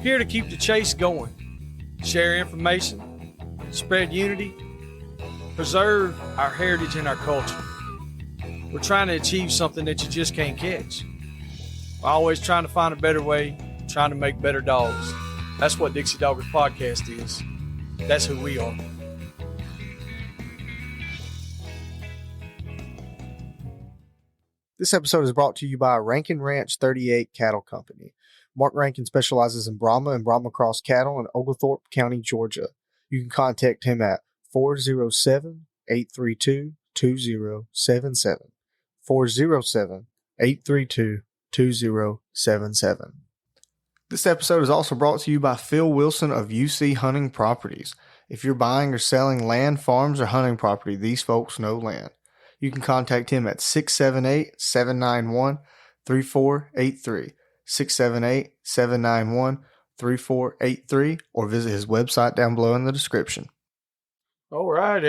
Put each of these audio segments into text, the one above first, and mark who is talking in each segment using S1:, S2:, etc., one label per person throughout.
S1: Here to keep the chase going, share information, spread unity, preserve our heritage and our culture. We're trying to achieve something that you just can't catch. We're always trying to find a better way, trying to make better dogs. That's what Dixie Doggers Podcast is. That's who we are.
S2: This episode is brought to you by Rankin Ranch 38 Cattle Company. Marc Rankin specializes in Brahma and Brahma Cross cattle in Oglethorpe County, Georgia. You can contact him at 407-832-2077. 407-832-2077. This episode is also brought to you by Phil Wilson of UC Hunting Properties. If you're buying or selling land, farms, or hunting property, these folks know land. You can contact him at 678-791-3483. 678-791-3483, or visit his website down below in the description.
S1: All right.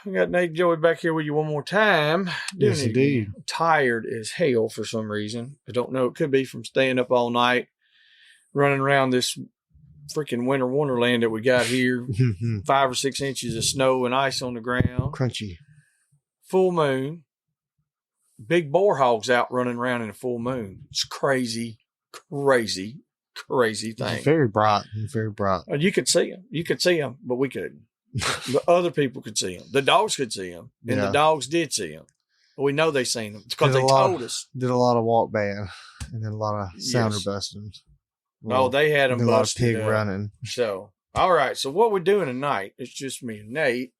S1: We got Nate Joey back here with you one more time.
S2: Yes, indeed.
S1: Tired as hell for some reason. I don't know. It could be from staying up all night, running around this freaking winter wonderland that we got here. 5 or 6 inches of snow and ice on the ground.
S2: Crunchy.
S1: Full moon. Big boar hogs out running around in a full moon. It's crazy thing.
S2: It's very bright.
S1: You could see them. But we couldn't. The other people could see them. The dogs could see them. And the dogs did see them. We know they seen them because they told us.
S2: Did a lot of walk band and then a lot of sounder busting.
S1: No, they had them busted.
S2: A lot of pig running.
S1: So, all right. So what we're doing tonight, it's just me and Nate.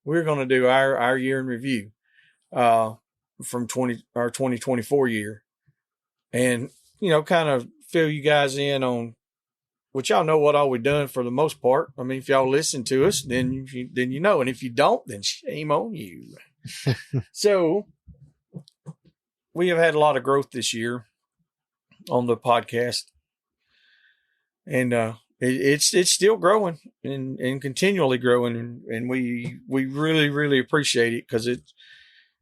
S1: We're going to do our year in review. From our 2024 year, and kind of fill you guys in on what y'all know what all we done for the most part. I mean, if y'all listen to us, then you know, and if you don't, then shame on you. So we have had a lot of growth this year on the podcast, and it's still growing and continually growing, and we really appreciate it because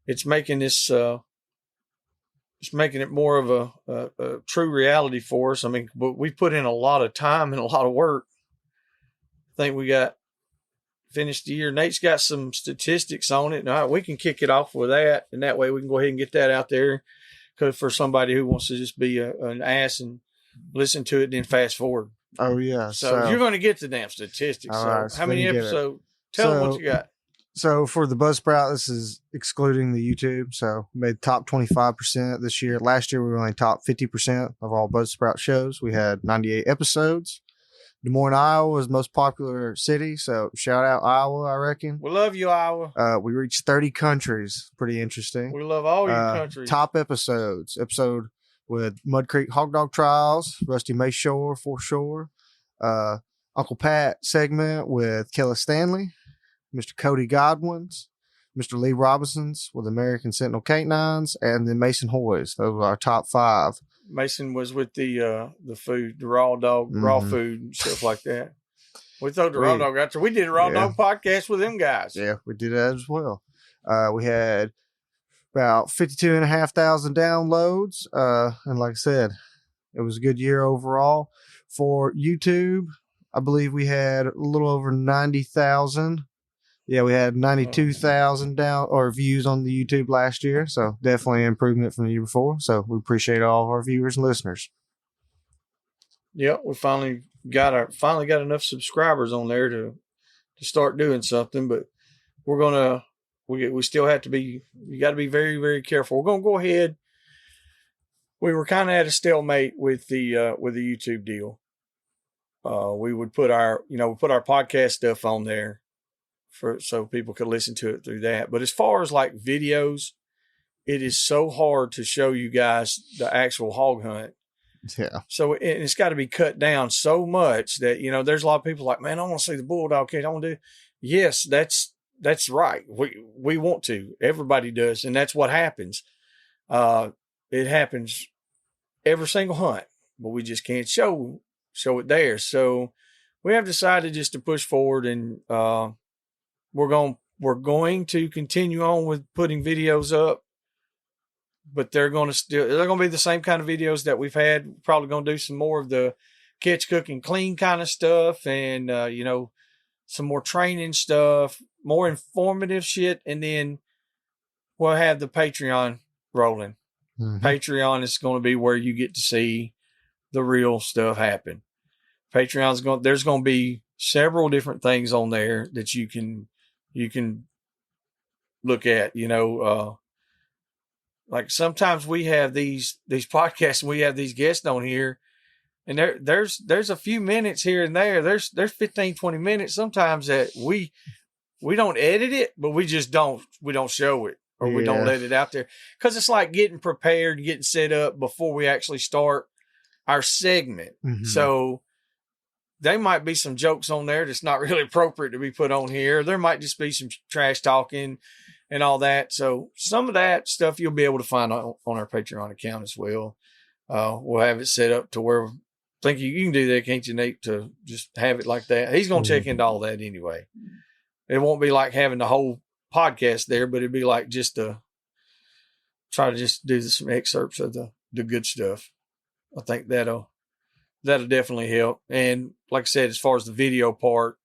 S1: it's making this, it's making it more of a true reality for us. I mean, but we put in a lot of time and a lot of work. I think we got finished the year. Nate's got some statistics on it. Now we can kick it off with that, and that way we can go ahead and get that out there. Because for somebody who wants to just be an ass and listen to it, and then fast forward.
S2: Oh yeah.
S1: So you're going to get the damn statistics.
S2: All
S1: so
S2: right,
S1: how many episodes? Tell them what you got.
S2: So for the Buzzsprout, this is excluding the YouTube. So we made top 25% this year. Last year, we were only top 50% of all Buzzsprout shows. We had 98 episodes. Des Moines, Iowa was the most popular city. So shout out Iowa, I reckon.
S1: We love you, Iowa.
S2: We reached 30 countries. Pretty interesting.
S1: We love all your countries.
S2: Top episodes. Episode with Mud Creek Hog Dog Trials, Rusty Mayshore, Foreshore. Uncle Pat segment with Kelly Stanley. Mr. Cody Godwin's, Mr. Lee Robinson's with American Sentinel Canines, and then Mason Hoy's. Those were our top 5.
S1: Mason was with the food, the raw dog, raw food and stuff like that. We thought the raw dog out there. We did a raw dog podcast with them guys.
S2: Yeah, we did that as well. We had about 52,500 downloads. And like I said, it was a good year overall. For YouTube, I believe we had a little over 90,000. Yeah, we had 92,000 views on the YouTube last year, so definitely an improvement from the year before. So we appreciate all of our viewers and listeners.
S1: Yeah, we finally got enough subscribers on there to start doing something, but we still have to be. You got to be very, very careful. We're gonna go ahead. We were kind of at a stalemate with the YouTube deal. We would put our podcast stuff on there. So people could listen to it through that. But as far as like videos, it is so hard to show you guys the actual hog hunt.
S2: Yeah. So
S1: it's got to be cut down so much that, there's a lot of people like, man, I want to see the bulldog cage. I want to do. Yes, that's right. We want to. Everybody does. And that's what happens. It happens every single hunt, but we just can't show it there. So we have decided just to push forward, and we're going to continue on with putting videos up but they're going to be the same kind of videos that we've had. Probably going to do some more of the catch, cook, and clean kind of stuff, and some more training stuff, more informative shit, and then we'll have the Patreon rolling. Patreon is going to be where you get to see the real stuff happen. There's going to be several different things on there that you can look at, like sometimes we have these podcasts and we have these guests on here, and there's a few minutes here and there. There's 15, 20 minutes sometimes that we don't edit it, but we don't show it, or we don't let it out there, because it's like getting prepared, getting set up before we actually start our segment. So there might be some jokes on there that's not really appropriate to be put on here. There might just be some trash talking and all that. So some of that stuff you'll be able to find on our Patreon account as well. We'll have it set up to where I think you can do that, can't you, Nate, to just have it like that. He's going to check into all that anyway. It won't be like having the whole podcast there, but it'd be like just to try to just do some excerpts of the good stuff. I think that'll definitely help. And like I said, as far as the video part,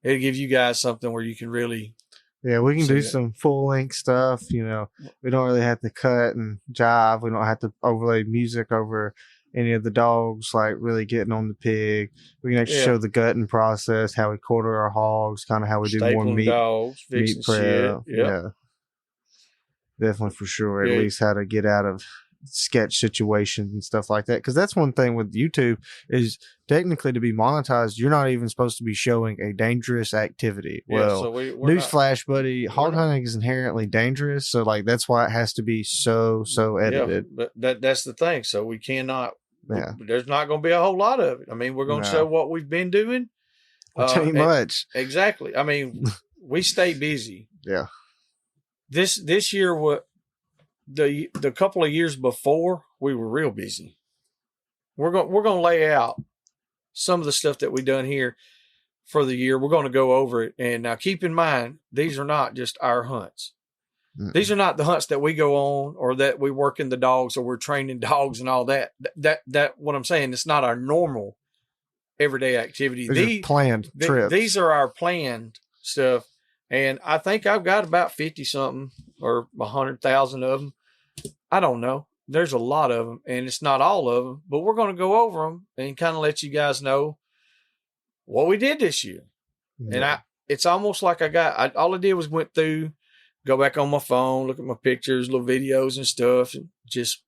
S1: it'll give you guys something where you can really.
S2: Yeah, we can do some full length stuff. We don't really have to cut and jive. We don't have to overlay music over any of the dogs, like really getting on the pig. We can actually show the gutting process, how we quarter our hogs, kind of how we do more meat,
S1: dogs,
S2: meat prep. Yeah, definitely for sure. At least how to get out of sketch situations and stuff like that, because that's one thing with YouTube is technically to be monetized, you're not even supposed to be showing a dangerous activity. So newsflash, buddy, hog hunting is inherently dangerous, so like that's why it has to be so edited.
S1: But that's the thing. So we cannot. There's not going to be a whole lot of it. I mean, we're going to show what we've been doing.
S2: Too much.
S1: Exactly. I mean, we stay busy.
S2: Yeah.
S1: This year, the couple of years before, we were real busy. We're going to lay out some of the stuff that we done here for the year. We're going to go over it. And now keep in mind, these are not just our hunts. These are not the hunts that we go on, or that we work in the dogs, or we're training dogs and all that. That what I'm saying, it's not our normal everyday activity.
S2: These are planned trips.
S1: These are our planned stuff. And I think I've got about 50 something or 100,000 of them. I don't know. There's a lot of them, and it's not all of them, but we're going to go over them and kind of let you guys know what we did this year. And it's almost like all I did was went through, go back on my phone, look at my pictures, little videos and stuff, and just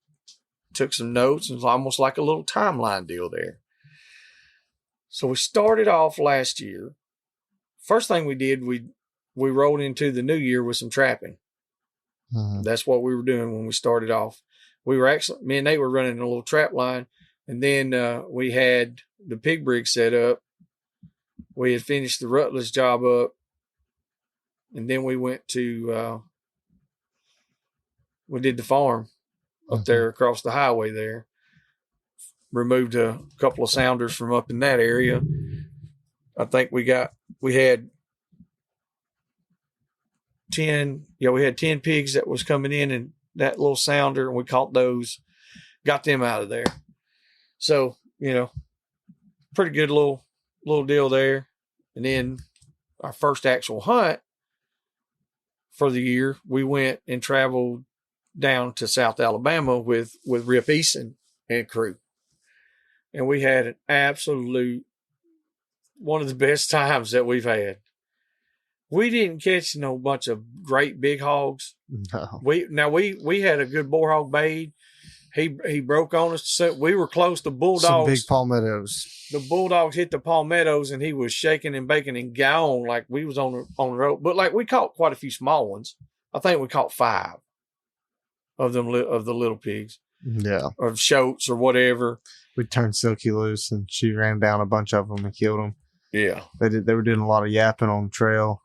S1: took some notes. It was almost like a little timeline deal there. So we started off last year. First thing we did, we rolled into the new year with some trapping. That's what we were doing when we started off. Me and Nate were running a little trap line, and then we had the pig brig set up. We had finished the Rutledge job up, and then we went to we did the farm up there across the highway there. Removed a couple of sounders from up in that area. I think we had 10 pigs that was coming in that little sounder, and we caught those, got them out of there. So, pretty good little deal there. And then our first actual hunt for the year, we went and traveled down to South Alabama with Rip Eason and crew. And we had an absolute, one of the best times that we've had. We didn't catch no bunch of great big hogs.
S2: No.
S1: We had a good boar hog bait. He broke on us. So we were close to bulldogs.
S2: Some big palmettos.
S1: The bulldogs hit the palmettos, and he was shaking and baking and gone like we was on the road. But like we caught quite a few small ones. I think we caught 5 of them of the little pigs.
S2: Yeah.
S1: Or shoats or whatever.
S2: We turned Silky loose, and she ran down a bunch of them and killed them.
S1: Yeah.
S2: They were doing a lot of yapping on the trail.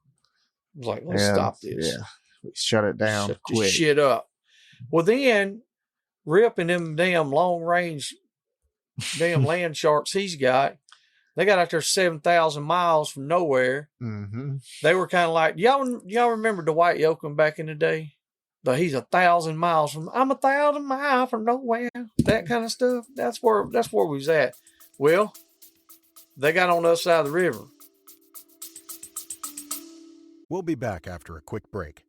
S1: I was like, let's stop this.
S2: Yeah. We shut it down quick.
S1: This shit up. Well, then Rip and them damn long range damn land sharks he's got, they got out there 7,000 miles from nowhere.
S2: Mm-hmm.
S1: They were kind of like, y'all remember Dwight Yoakam back in the day? he's 1,000 miles from, I'm 1,000 miles from nowhere. That kind of stuff. That's where we was at. Well, they got on the other side of the river.
S3: We'll be back after a quick break.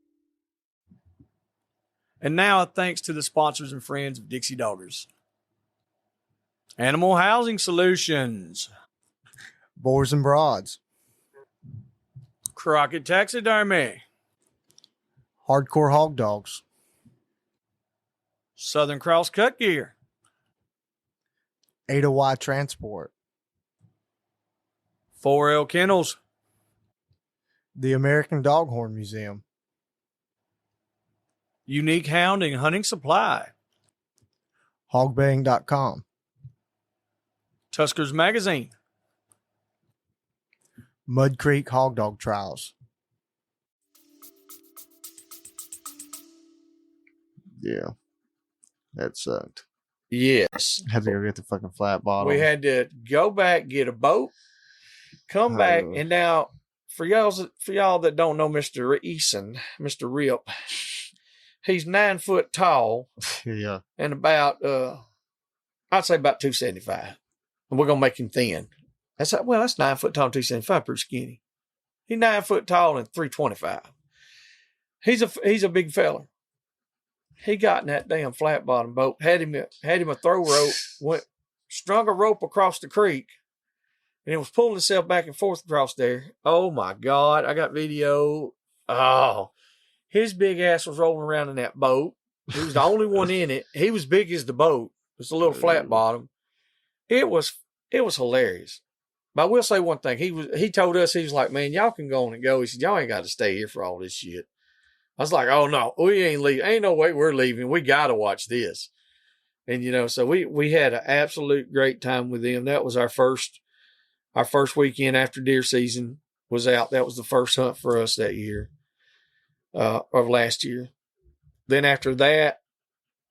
S1: And now, thanks to the sponsors and friends of Dixie Doggers. Animal Housing Solutions.
S2: Boars and Broads.
S1: Crockett Taxidermy.
S2: Hardcore Hog Dogs.
S1: Southern Cross Cut Gear.
S2: Ada Y Transport.
S1: 4L Kennels.
S2: The American Doghorn Museum.
S1: Unique Hounding Hunting Supply.
S2: Hogbaying.com.
S1: Tuskers Magazine.
S2: Mud Creek Hog Dog Trials. Yeah. That sucked.
S1: Yes.
S2: Had to go get the fucking flat bottom.
S1: We had to go back, get a boat, come back, and now for y'all that don't know Mr. Eason, Mr. Rip, he's 9 foot tall.
S2: Yeah.
S1: And about I'd say about 275. And we're gonna make him thin. That's 9 foot tall, 275, pretty skinny. He's 9 foot tall and 325. He's a big fella. He got in that damn flat bottom boat, had him a throw rope, strung a rope across the creek, and it was pulling itself back and forth across there. Oh my God, I got video. Oh, his big ass was rolling around in that boat. He was the only one in it. He was big as the boat. It was a little flat bottom. It was hilarious. But I will say one thing. He told us, he was like, man, y'all can go on and go. He said, y'all ain't got to stay here for all this shit. I was like, oh no, we ain't leaving. Ain't no way we're leaving. We got to watch this. And, so we had an absolute great time with them. That was our first weekend after deer season was out. That was the first hunt for us that year, of last year. Then after that,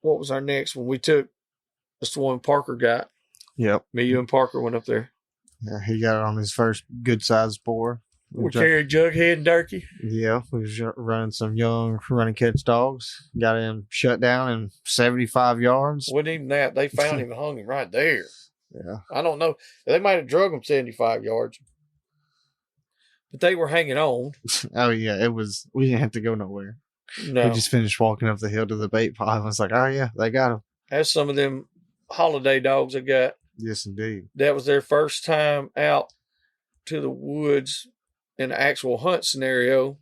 S1: what was our next one? That's the one Parker got.
S2: Yep.
S1: Me, you, and Parker went up there.
S2: Yeah, he got it on his first good sized boar.
S1: We carried Jughead and Durkee.
S2: Yeah, we was running some young running catch dogs. Got him shut down in 75 yards.
S1: Wasn't even that. They found him and hung him right there.
S2: Yeah.
S1: I don't know. They might have drug him 75 yards. But they were hanging on.
S2: Oh, yeah. We didn't have to go nowhere.
S1: No.
S2: We just finished walking up the hill to the bait pile. I was like, oh, yeah, they got him.
S1: That's some of them holiday dogs they got.
S2: Yes, indeed.
S1: That was their first time out to the woods in an actual hunt scenario.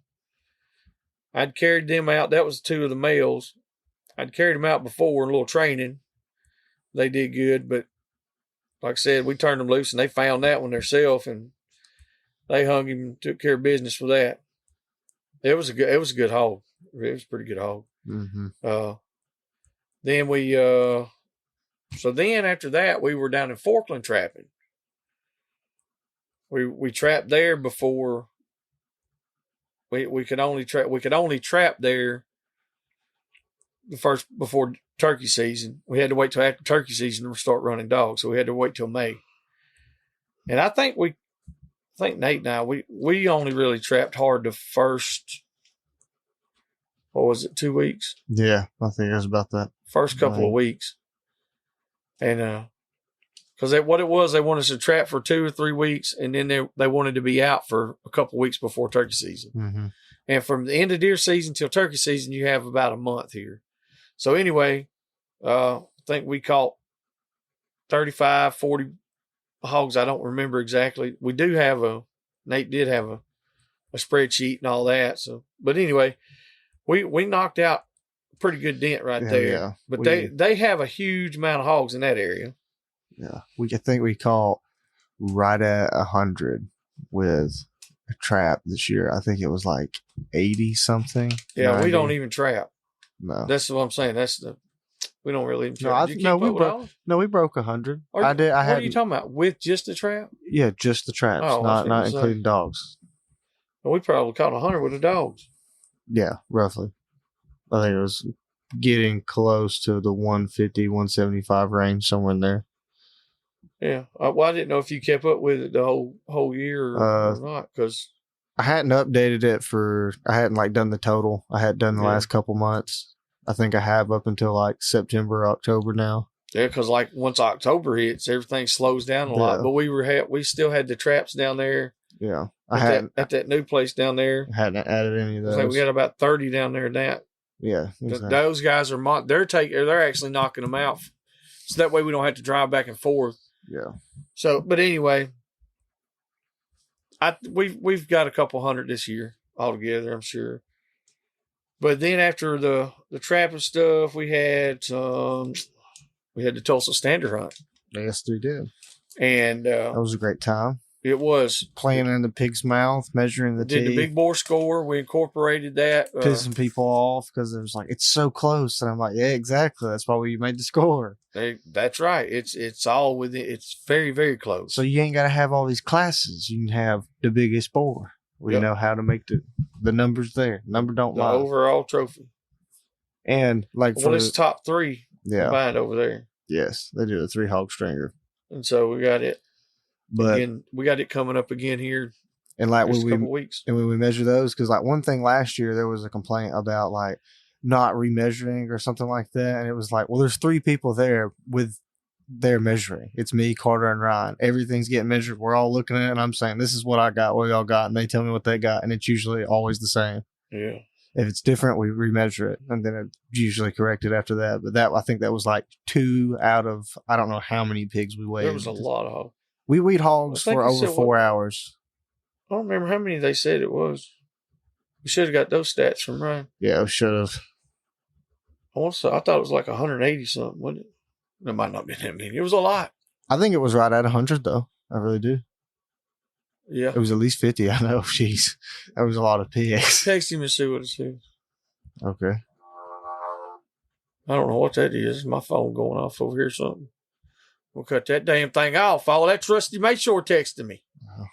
S1: I'd carried them out. That was 2 of the males. I'd carried them out before in a little training. They did good, but like I said, we turned them loose and they found that one themselves and they hung him and took care of business with that. It was a good hog. It was a pretty good hog.
S2: Mm-hmm.
S1: Then after that, we were down in Forkland trapping. We trapped there before we could only trap there before turkey season. We had to wait till after turkey season to start running dogs, so we had to wait till May. And I think Nate and I we only really trapped hard the first, what was it, 2 weeks?
S2: Yeah, I think it was about that.
S1: First couple of weeks. And because what it was, they wanted us to trap for 2 or 3 weeks, and then they wanted to be out for a couple of weeks before turkey season.
S2: Mm-hmm.
S1: And from the end of deer season till turkey season, you have about a month here. So anyway, I think we caught 35, 40 hogs. I don't remember exactly. We do have Nate did have a spreadsheet and all that. So, but anyway, we knocked out a pretty good dent right there. Yeah. But they have a huge amount of hogs in that area.
S2: Yeah. I think we caught right at 100 with a trap this year. I think it was like 80 something.
S1: Yeah,
S2: 90.
S1: we don't even trap.
S2: No.
S1: That's what I'm saying. We don't really even trap.
S2: We broke 100.
S1: What are you talking about? With just the trap?
S2: Yeah, just the traps, not including dogs.
S1: Well, we probably caught 100 with the dogs.
S2: Yeah, roughly. I think it was getting close to the 150, 175 range, somewhere in there.
S1: Yeah. Well, I didn't know if you kept up with it the whole year or not, because
S2: I hadn't updated it I hadn't like done the total. I hadn't done the
S1: Yeah.
S2: last couple months. I think I have up until like September, October now.
S1: Yeah, because like once October hits, everything slows down a lot.
S2: Yeah.
S1: But we still had the traps down there.
S2: Yeah.
S1: At that new place down there.
S2: Hadn't added any of
S1: I
S2: those.
S1: think we got about 30 down there now.
S2: Yeah. Exactly.
S1: Those guys they're actually knocking them out. So that way we don't have to drive back and forth.
S2: Yeah.
S1: So, but anyway, we've got a couple hundred this year altogether, I'm sure. But then after the trapping stuff, we had the Tulsa Standard Hunt.
S2: Yes, we did.
S1: And
S2: That was a great time.
S1: it was
S2: Playing in the pig's mouth, measuring the
S1: did
S2: teeth.
S1: the big bore score. We incorporated that.
S2: Pissing people off because it was like, it's so close. And I'm like, yeah, exactly. That's why we made the score.
S1: That's right. It's all within. It's very, very close.
S2: So you ain't got to have all these classes. You can have the biggest bore. We
S1: Yep.
S2: know how to make the numbers there. Number don't
S1: the
S2: lie.
S1: overall trophy.
S2: And like
S1: Well, it's top 3
S2: yeah,
S1: combined over there.
S2: yes, they did a 3 hog stringer.
S1: And so we got it.
S2: But
S1: Again, we got it coming up again here
S2: and like
S1: next
S2: when
S1: couple
S2: we
S1: weeks.
S2: and when we measure those, because like one thing last year there was a complaint about like not remeasuring or something like that, and it was like, well, there's 3 people there with their measuring. It's me, Carter, and Ryan. Everything's getting measured. We're all looking at it, and I'm saying, this is what I got, what y'all got, and they tell me what they got, and it's usually always the same.
S1: Yeah.
S2: If it's different, we remeasure it, and then it's usually corrected after that. But I think that was like 2 out of I don't know how many pigs we weighed.
S1: There was a lot of hogs.
S2: We weighed hogs
S1: I think
S2: for
S1: you
S2: over
S1: said
S2: 4 hours.
S1: I don't remember how many they said it was. We should have got those stats from Ryan.
S2: Yeah, we should have.
S1: I thought it was like 180 something, wasn't it? It might not have been that many. It was a lot.
S2: I think it was right at 100 though. I really do.
S1: Yeah.
S2: It was at least 50. I know. Jeez, that was a lot of pigs.
S1: Text him and see what it says.
S2: Okay.
S1: I don't know what that is. My phone going off over here or something. We'll cut that damn thing off. All that trusty Mayshore texting me.
S2: Oh.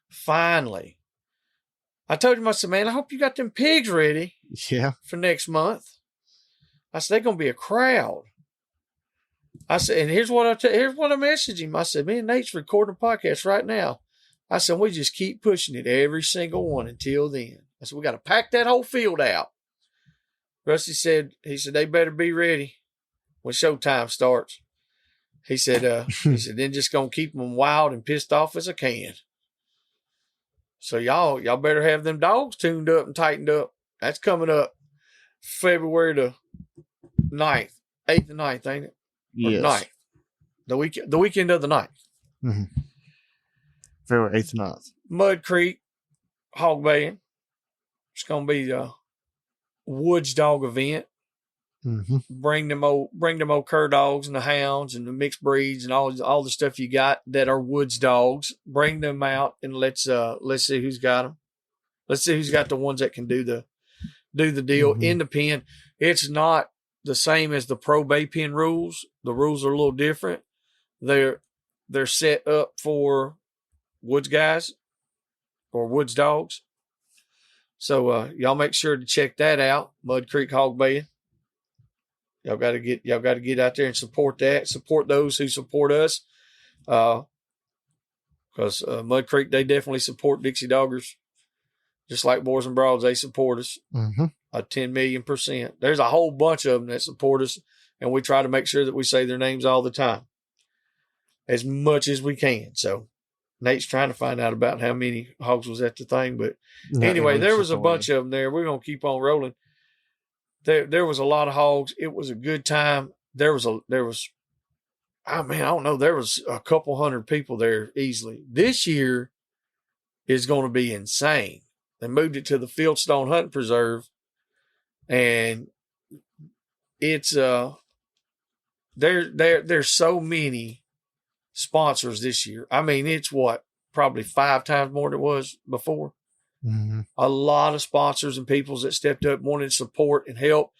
S1: Finally. I told him, I said, man, I hope you got them pigs ready
S2: Yeah.
S1: for next month. I said, they're going to be a crowd. I said, and here's what I messaged him. I said, me and Nate's recording a podcast right now. I said, we just keep pushing it, every single one until then. I said, we got to pack that whole field out. Rusty said, they better be ready when showtime starts. He said, then just going to keep them wild and pissed off as I can. So y'all better have them dogs tuned up and tightened up. That's coming up February the 9th, 8th and 9th, ain't it? Or
S2: Yes.
S1: 9th. The weekend of the 9th.
S2: Mm-hmm. February 8th and 9th.
S1: Mud Creek, hog baying. It's going to be the Woods dog event.
S2: Mm-hmm.
S1: Bring them old cur dogs and the hounds and the mixed breeds and all the stuff you got that are Woods dogs. Bring them out and let's see who's got them. Let's see who's got the ones that can do the deal in the pen. It's not the same as the pro bay pen rules. The rules are a little different. They're set up for Woods guys or Woods dogs. So y'all make sure to check that out. Mud Creek hog baying. Y'all got to get out there and support that. Support those who support us. Because Mud Creek, they definitely support Dixie Doggers. Just like Boars N Broads, they support us.
S2: Mm-hmm.
S1: 10 million%. There's a whole bunch of them that support us, and we try to make sure that we say their names all the time, as much as we can. So Nate's trying to find out about how many hogs was at the thing, but anyway, there was a bunch of them there. We're gonna keep on rolling. There was a lot of hogs. It was a good time. There was I don't know. There was a couple hundred people there easily. This year is going to be insane. They moved it to the Fieldstone Hunting Preserve, and it's there's so many sponsors this year. I mean, it's probably 5 times more than it was before.
S2: Mm-hmm.
S1: A lot of sponsors and people that stepped up, wanted to support and help,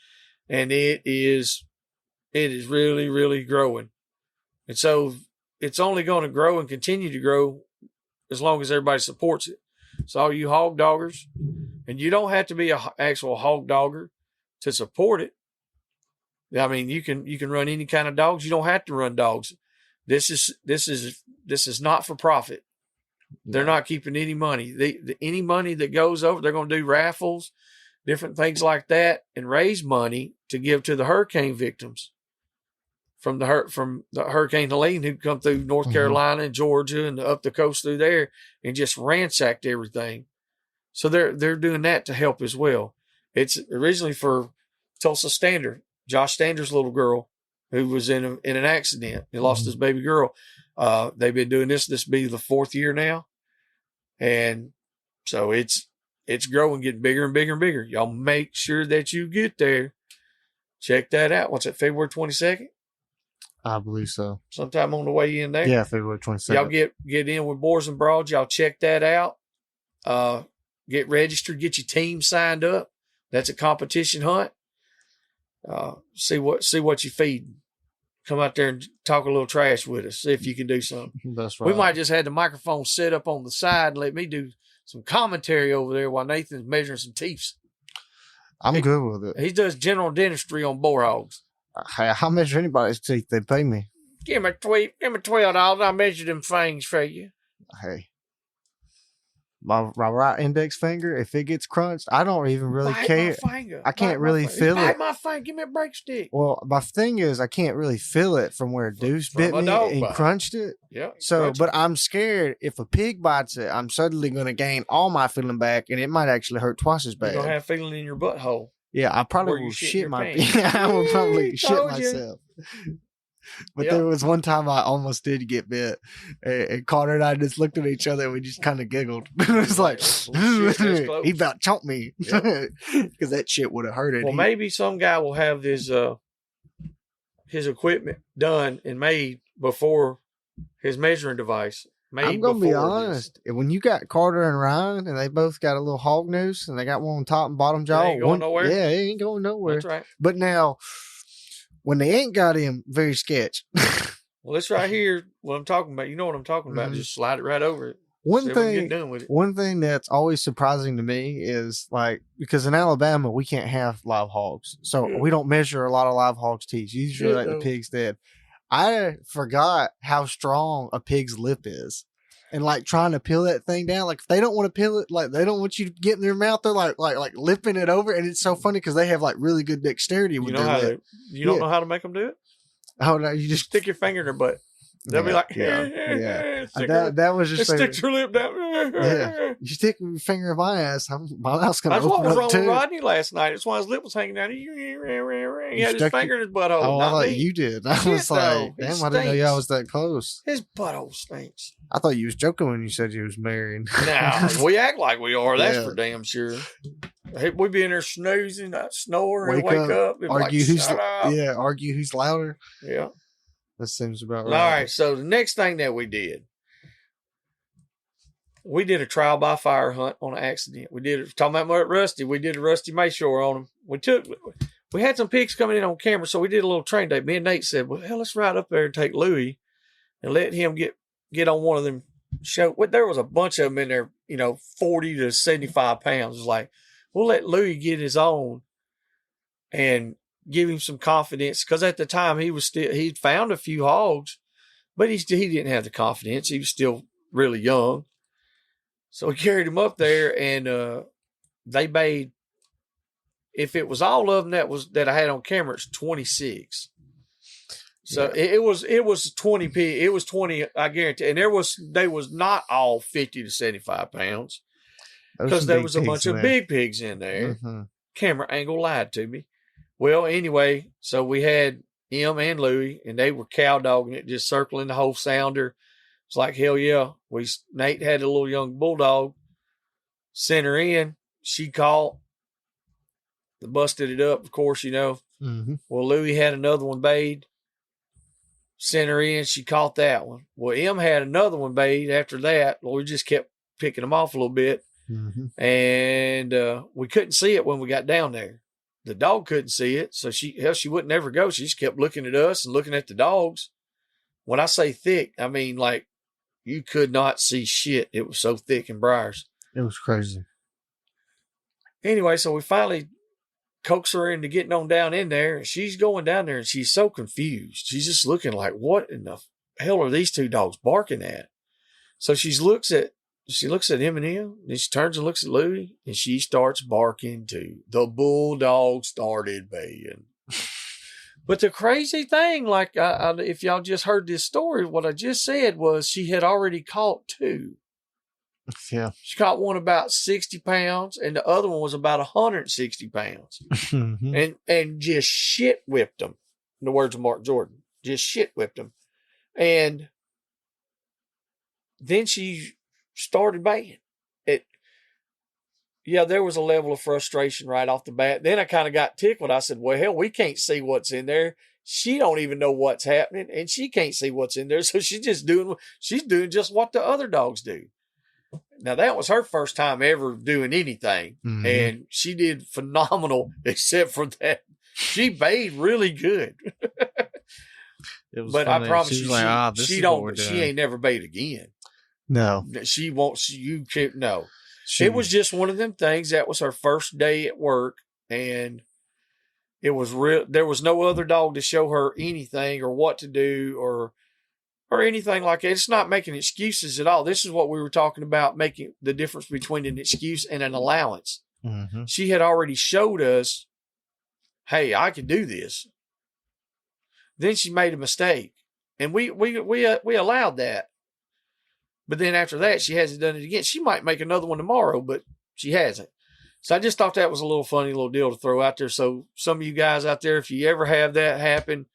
S1: and it is really, really growing. And so it's only going to grow and continue to grow as long as everybody supports it. So all you hog doggers, and you don't have to be an actual hog dogger to support it. I mean, you can run any kind of dogs. You don't have to run dogs. This is not for profit. They're not keeping any money. Any money that goes over, they're going to do raffles, different things like that, and raise money to give to the hurricane victims from the Hurricane Helene who come through North Carolina and Georgia and up the coast through there and just ransacked everything. So they're doing that to help as well. It's originally for Tulsa Standard, Josh Standard's little girl who was in an accident. He lost his baby girl. They've been doing this. This will be the 4th year now. And so it's growing, getting bigger and bigger and bigger. Y'all make sure that you get there. Check that out. What's it, February 22nd?
S2: I believe so.
S1: Sometime on the way in there.
S2: Yeah, February 22nd.
S1: Y'all get in with Boars N Broads. Y'all check that out. Get registered. Get your team signed up. That's a competition hunt. See what you feed. Come out there and talk a little trash with us. See if you can do something.
S2: That's right.
S1: We might just have the microphone set up on the side and let me do some commentary over there while Nathan's measuring some teeth.
S2: I'm good with it.
S1: He does general dentistry on boar hogs.
S2: I'll measure anybody's teeth. They pay me.
S1: Give me $12. I'll measure them fangs for you.
S2: Hey. My right index finger, if it gets crunched, I don't even really care. I can't really feel it.
S1: Bite my finger. Give me a break stick.
S2: Well, my thing is, I can't really feel it from where Deuce bit me and crunched it.
S1: Yeah.
S2: So, but I'm scared if a pig bites it, I'm suddenly going to gain all my feeling back, and it might actually hurt twice as bad.
S1: You're going to have feeling in your butthole.
S2: Yeah, I probably will shit my pants. I will probably shit myself. But there was one time I almost did get bit, and Carter and I just looked at each other and we just kind of giggled. It was like, he about chomped me because that shit would have hurt it.
S1: Well, maybe some guy will have his equipment done and made before his measuring device.
S2: I'm gonna be honest. When you got Carter and Ryan, and they both got a little hog noose, and they got one on top and bottom jaw,
S1: ain't going nowhere.
S2: Yeah, it ain't going nowhere.
S1: That's right.
S2: But now, when they ain't got him, very sketch.
S1: Well, this right here, what I'm talking about. You know what I'm talking about. Just slide it right over it.
S2: One thing that's always surprising to me is because in Alabama we can't have live hogs, so we don't measure a lot of live hogs' teeth. Usually, the pig's dead. I forgot how strong a pig's lip is, and trying to peel that thing down. If they don't want to peel it, they don't want you to get in their mouth. They're like lipping it over, and it's so funny because they have really good dexterity with their lip.
S1: You don't know how to make them do it?
S2: Oh no, you just
S1: stick your finger in their butt. They'll be like,
S2: yeah. That was just
S1: stick your lip down.
S2: Yeah, you stick your finger in my ass. My mouth's gonna.
S1: That's what was wrong
S2: too.
S1: with Rodney last night. That's why his lip was hanging down. He had his finger in his butthole.
S2: Oh, I thought you did. I was like, damn, I didn't know y'all was that close.
S1: His butthole stinks.
S2: I thought you was joking when you said you was married.
S1: No, we act like we are. That's for damn sure. We be in there snoozing, snoring, wake up,
S2: argue who's louder.
S1: Yeah.
S2: That seems about right.
S1: All right, so the next thing that we did a trial by fire hunt on an accident. Talking about Rusty, we did a Rusty Mayshore on him. We had some pigs coming in on camera, so we did a little train day. Me and Nate said, well, hell, let's ride up there and take Louie and let him get on one of them show. Well, there was a bunch of them in there, 40 to 75 pounds. It was like, we'll let Louie get his own and give him some confidence, because at the time he'd found a few hogs, but he didn't have the confidence. He was still really young. So we carried him up there, and they made, if it was all of them that I had on camera, it's 26. So it was 20 pig. It was 20, I guarantee. And they was not all 50 to 75 pounds, because there was a bunch of big pigs in there. Mm-hmm. Camera angle lied to me. Well, anyway, so we had him and Louie, and they were cow dogging it, just circling the whole sounder. It's like, hell yeah. Nate had a little young bulldog, sent her in. She caught. They busted it up, of course, Mm-hmm. Well, Louie had another one bayed. Sent her in. She caught that one. Well, M had another one bayed after that. Well, we just kept picking them off a little bit. Mm-hmm. And we couldn't see it when we got down there. The dog couldn't see it, so she wouldn't ever go. She just kept looking at us and looking at the dogs. When I say thick, I mean you could not see shit. It was so thick in briars.
S2: It was crazy.
S1: Anyway, so we finally coaxed her into getting on down in there, and she's going down there, and she's so confused. She's just looking like, what in the hell are these two dogs barking at? So she looks at she looks at Eminem, then she turns and looks at Louie, and she starts barking too. The bulldog started baying. But the crazy thing, like, if y'all just heard this story, what I just said was she had already caught 2.
S2: Yeah.
S1: She caught one about 60 pounds, and the other one was about 160 pounds.
S2: Mm-hmm.
S1: And just shit whipped them, in the words of Marc Jordan. Just shit whipped them. And then she started baying. Yeah, there was a level of frustration right off the bat. Then I kind of got tickled. I said, well, hell, we can't see what's in there. She don't even know what's happening, and she can't see what's in there. So she's doing just what the other dogs do. Now, that was her first time ever doing anything,
S2: Mm-hmm.
S1: and she did phenomenal, except for that. She bayed really good.
S2: It was
S1: But
S2: funny.
S1: I promise
S2: She
S1: you,
S2: was like, this
S1: she
S2: is what we're
S1: don't. She
S2: doing.
S1: ain't never bayed again.
S2: No.
S1: She won't. You can't. No.
S2: She,
S1: It was just one of them things. That was her first day at work, and it was real. There was no other dog to show her anything or what to do or anything like that. It's not making excuses at all. This is what we were talking about, making the difference between an excuse and an allowance.
S2: Mm-hmm.
S1: She had already showed us, hey, I can do this. Then she made a mistake, and we allowed that. But then after that, she hasn't done it again. She might make another one tomorrow, but she hasn't. So I just thought that was a little funny little deal to throw out there. So some of you guys out there, if you ever have that happen,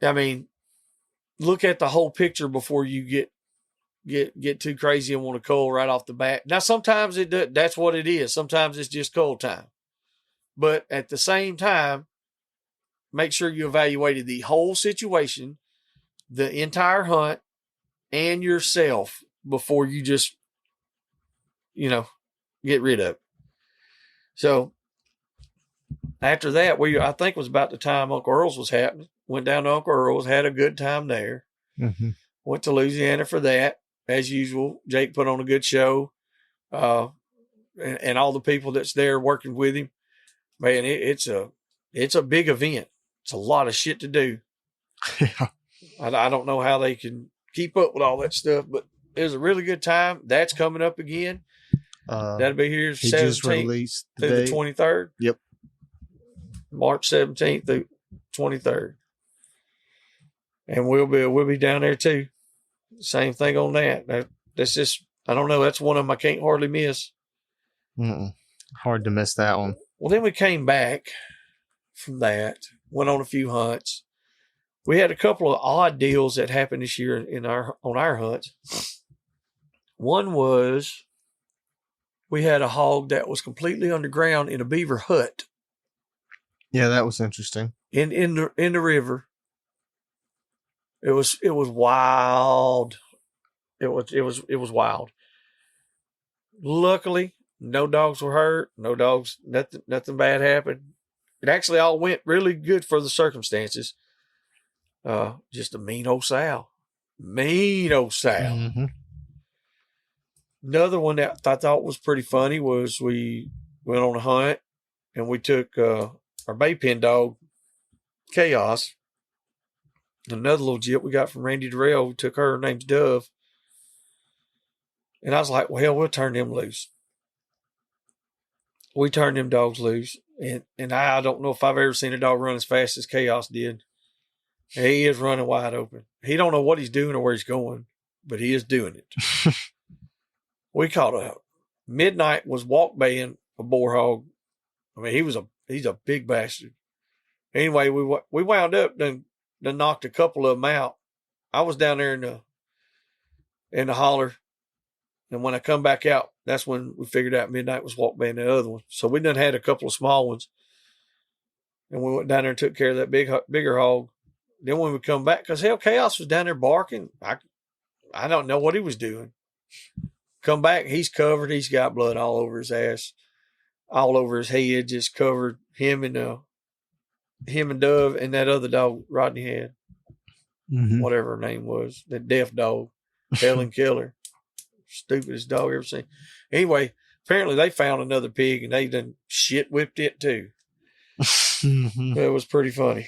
S1: I mean, look at the whole picture before you get too crazy and want to cull right off the bat. Now, sometimes that's what it is. Sometimes it's just cull time. But at the same time, make sure you evaluated the whole situation, the entire hunt, and yourself before you just, get rid of it. So after that, I think it was about the time Uncle Earl's was happening. Went down to Uncle Earl's, had a good time there.
S2: Mm-hmm.
S1: Went to Louisiana for that. As usual, Jake put on a good show. And all the people that's there working with him, man, it's a big event. It's a lot of shit to do.
S2: Yeah.
S1: I don't know how they can keep up with all that stuff, but it was a really good time. That's coming up again. That'll be here
S2: He just
S1: 17th
S2: released the
S1: through the
S2: date.
S1: 23rd.
S2: Yep.
S1: March 17th through 23rd. And we'll be down there too. Same thing on that. That's just, I don't know. That's one of them I can't hardly miss.
S2: Mm-mm. Hard to miss that one.
S1: Well, then we came back from that, went on a few hunts. We had a couple of odd deals that happened this year on our hunts. One was we had a hog that was completely underground in a beaver hut.
S2: Yeah, that was interesting.
S1: In the river. It was wild. It was wild. Luckily, no dogs were hurt. No dogs. Nothing bad happened. It actually all went really good for the circumstances. Just a mean old sow. Mean old sow.
S2: Mm-hmm.
S1: Another one that I thought was pretty funny was we went on a hunt and we took our bay pen dog, Chaos. Another little jip we got from Randy Durrell. We took her name's Dove. And I was like, well, hell, we'll turn them loose. We turned them dogs loose. And I don't know if I've ever seen a dog run as fast as Chaos did. He is running wide open. He don't know what he's doing or where he's going, but he is doing it. We caught midnight was walk baying a boar hog. I mean, he's a big bastard. Anyway, we wound up then knocked a couple of them out. I was down there in the holler, and when I come back out, that's when we figured out midnight was walk baying the other one. So we done had a couple of small ones, and we went down there and took care of that bigger hog. Then when we come back, because hell, Chaos was down there barking. I don't know what he was doing. Come back, he's covered. He's got blood all over his ass, all over his head, just covered him and Dove and that other dog Rodney had, whatever her name was, that deaf dog, Helen Keller, stupidest dog I ever seen. Anyway, apparently they found another pig and they done shit whipped it too.
S2: Mm-hmm.
S1: It was pretty funny.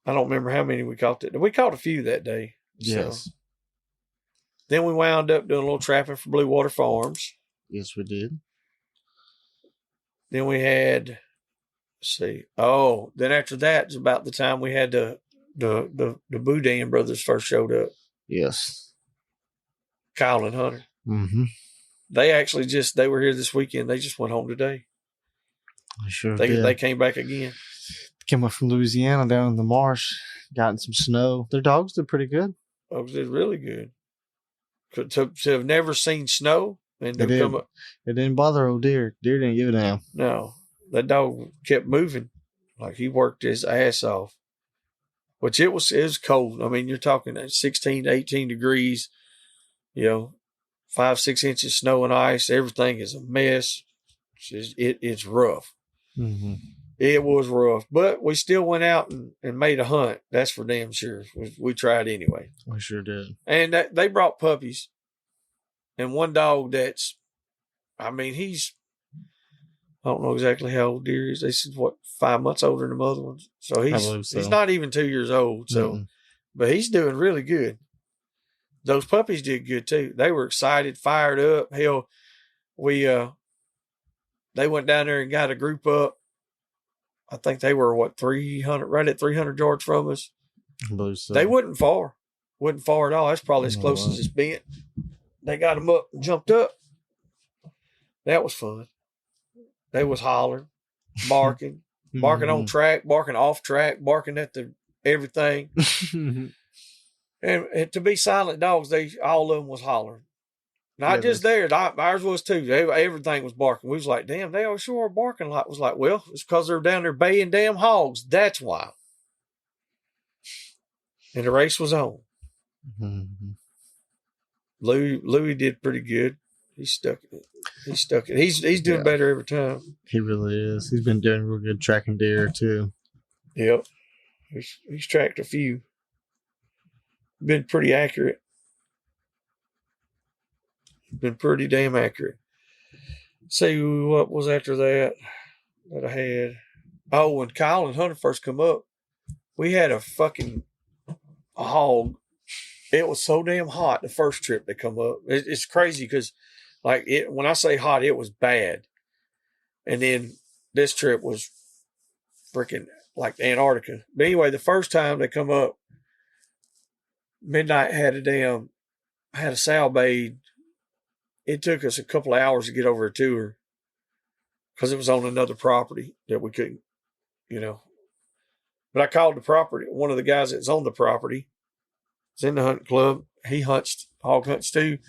S1: I don't remember how many we caught that. We caught a few that day.
S2: Yes.
S1: So Then we wound up doing a little trapping for Blue Water Farms.
S2: Yes, we did.
S1: Then we had, let's see. Oh, then after that is about the time we had the Boudin brothers first showed up.
S2: Yes.
S1: Kyle and Hunter.
S2: Mm-hmm.
S1: They were here this weekend. They just went home today.
S2: I sure did.
S1: They came back again.
S2: Came up from Louisiana down in the marsh, gotten some snow. Their dogs did pretty good.
S1: Dogs did really good. To have never seen snow and to come up.
S2: It didn't bother old deer. Deer didn't give a damn.
S1: No, that dog kept moving like he worked his ass off. Which it was cold. I mean, you're talking 16 to 18 degrees, 5-6 inches snow and ice. Everything is a mess. It's rough.
S2: Mm-hmm.
S1: It was rough, but we still went out and made a hunt. That's for damn sure. We tried anyway.
S2: We sure did.
S1: And they brought puppies. And one dog he's, I don't know exactly how old deer is. They said, 5 months older than the other ones. So he's not even 2 years old. So, But he's doing really good. Those puppies did good too. They were excited, fired up. Hell, they went down there and got a group up. I think they were 300, right at 300 yards from us.
S2: I believe so.
S1: They wasn't far at all. That's probably as close as it's been. They got them up and jumped up. That was fun. They was hollering, barking, barking on track, barking off track, barking at everything. and to be silent dogs, all of them was hollering. Not just theirs, ours was too. Everything was barking. We was like, damn, they all sure are barking. Like, was like, well, it's because they're down there baying damn hogs. That's why. And the race was on.
S2: Mm-hmm.
S1: Louis did pretty good. He stuck it. He's doing better every time.
S2: He really is. He's been doing real good tracking deer too.
S1: Yep. He's tracked a few. Been pretty accurate. Been pretty damn accurate. See what was after that I had. Oh, when Kyle and Hunter first come up, we had a hog. It was so damn hot the first trip they come up. It's crazy because when I say hot, it was bad. And then this trip was freaking like Antarctica. But anyway, the first time they come up, Midnight had a sow bayed. It took us a couple of hours to get over to her because it was on another property that we couldn't, But I called the property. One of the guys that's on the property is in the hunting club. He hog hunts too.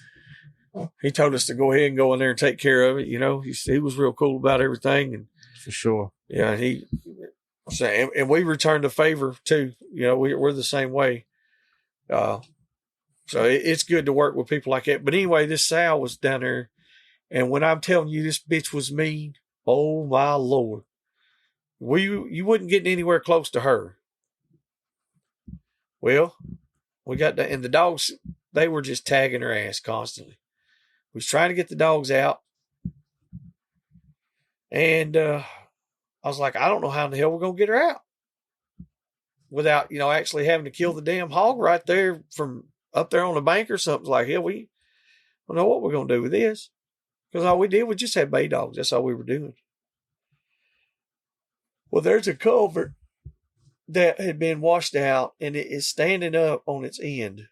S1: He told us to go ahead and go in there and take care of it. He was real cool about everything. And
S2: for sure.
S1: Yeah. And we returned a favor too. We're the same way. So it's good to work with people like that. But anyway, this sow was down there. And when I'm telling you this bitch was mean, oh my Lord. You wouldn't get anywhere close to her. Well, we got and the dogs, they were just tagging her ass constantly. We was trying to get the dogs out. And I was like, I don't know how in the hell we're going to get her out without, actually having to kill the damn hog right there from up there on the bank or something. Like, hell, we don't know what we're going to do with this. Because all we did was just have bay dogs. That's all we were doing. Well, there's a culvert that had been washed out and it is standing up on its end.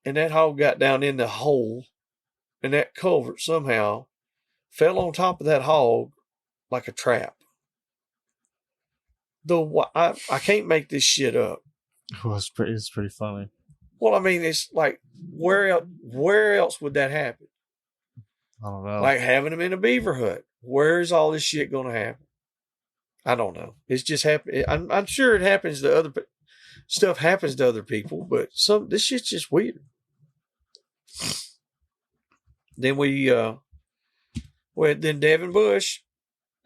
S1: And that hog got down in the hole and that culvert somehow fell on top of that hog like a trap. I can't make this shit up.
S2: Well, it's pretty funny.
S1: Well, I mean, it's like, where else would that happen?
S2: I don't know.
S1: Like having them in a beaver hut. Where is all this shit going to happen? I don't know. It's just happening. I'm sure it happens to other stuff happens to other people, but this shit's just weird. Then then Devin Bush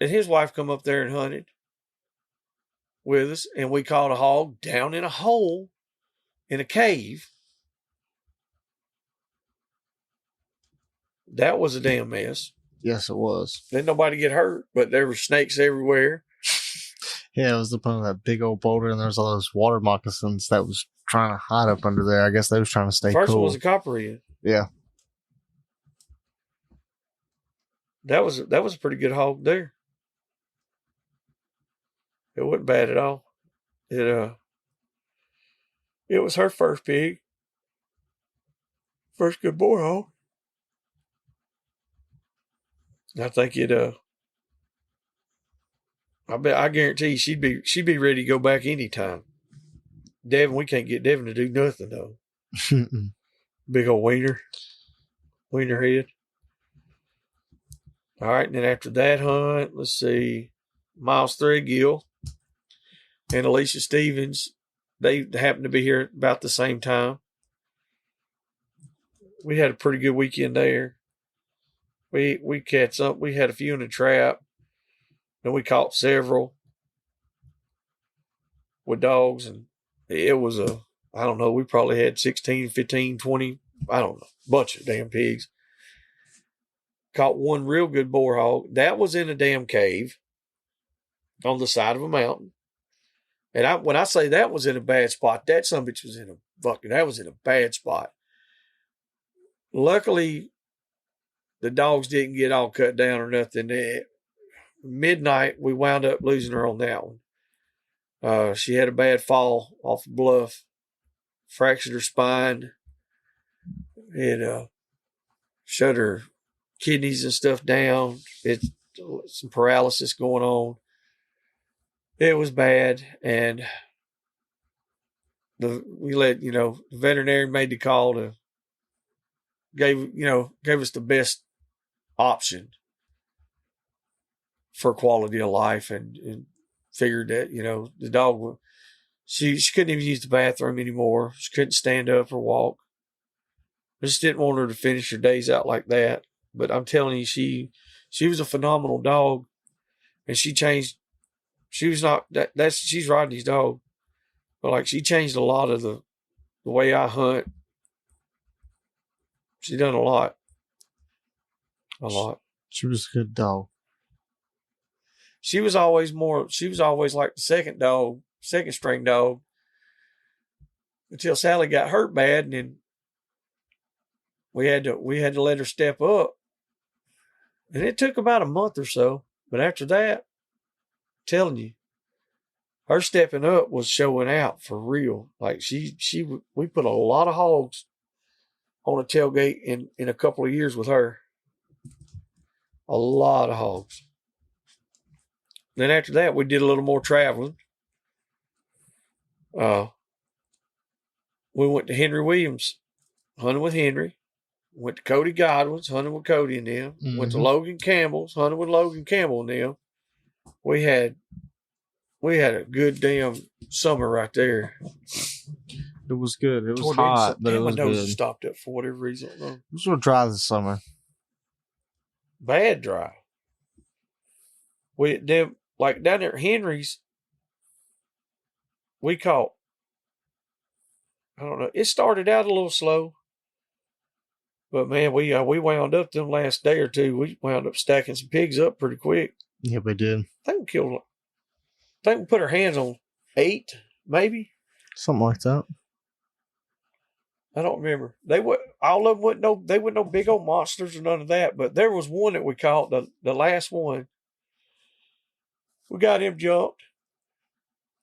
S1: and his wife come up there and hunted with us, and we caught a hog down in a hole in a cave. That was a damn mess.
S2: Yes, it was.
S1: Didn't nobody get hurt, but there were snakes everywhere.
S2: Yeah, it was up on that big old boulder, and there was all those water moccasins that was trying to hide up under there. I guess they was trying to stay
S1: First
S2: cool.
S1: one was a copperhead.
S2: Yeah.
S1: That was a pretty good hog there. It wasn't bad at all. It was her first pig. First good boar hog. I think I guarantee she'd be ready to go back anytime. Devin, we can't get Devin to do nothing though. Big old wiener head. All right, and then after that hunt, let's see, Miles Threadgill and Alicia Stevens, they happened to be here about the same time. We had a pretty good weekend there. We caught some. We had a few in the trap. Then we caught several with dogs, and it was I don't know, we probably had 16, 15, 20, I don't know, bunch of damn pigs. Caught one real good boar hog. That was in a damn cave on the side of a mountain. And when I say that was in a bad spot, that sumbitch was that was in a bad spot. Luckily, the dogs didn't get all cut down or nothing. At midnight, we wound up losing her on that one. She had a bad fall off the bluff, fractured her spine. It shut her kidneys and stuff down. It's some paralysis going on. It was bad, and the veterinarian made the call to gave us the best option for quality of life, and figured that the dog she couldn't even use the bathroom anymore. She couldn't stand up or walk. I just didn't want her to finish her days out like that. But I'm telling you, she was a phenomenal dog, and she changed. She was not she's Rodney's dog, but like she changed a lot of the way I hunt. She done a lot.
S2: She was a good dog.
S1: She was always like the second string dog, until Sally got hurt bad, and then we had to let her step up. And it took about a month or so. But after that, I'm telling you, her stepping up was showing out for real. Like we put a lot of hogs on a tailgate in a couple of years with her. A lot of hogs. Then after that, we did a little more traveling. We went to Henry Williams, hunting with Henry. Went to Cody Godwin's, hunting with Cody and them. Mm-hmm. Went to Logan Campbell's, hunting with Logan Campbell and them. We had a good damn summer right there.
S2: It was good. It was hot, but it was good. My nose
S1: stopped up for whatever reason.
S2: It was real dry this summer.
S1: Bad dry. Like down there at Henry's, we caught, I don't know, it started out a little slow. But man, we wound up them last day or two. We wound up stacking some pigs up pretty quick.
S2: Yeah, we did.
S1: I think we put our hands on 8, maybe.
S2: Something like that.
S1: I don't remember. All of them they weren't no big old monsters or none of that. But there was one that we caught, the last one. We got him jumped.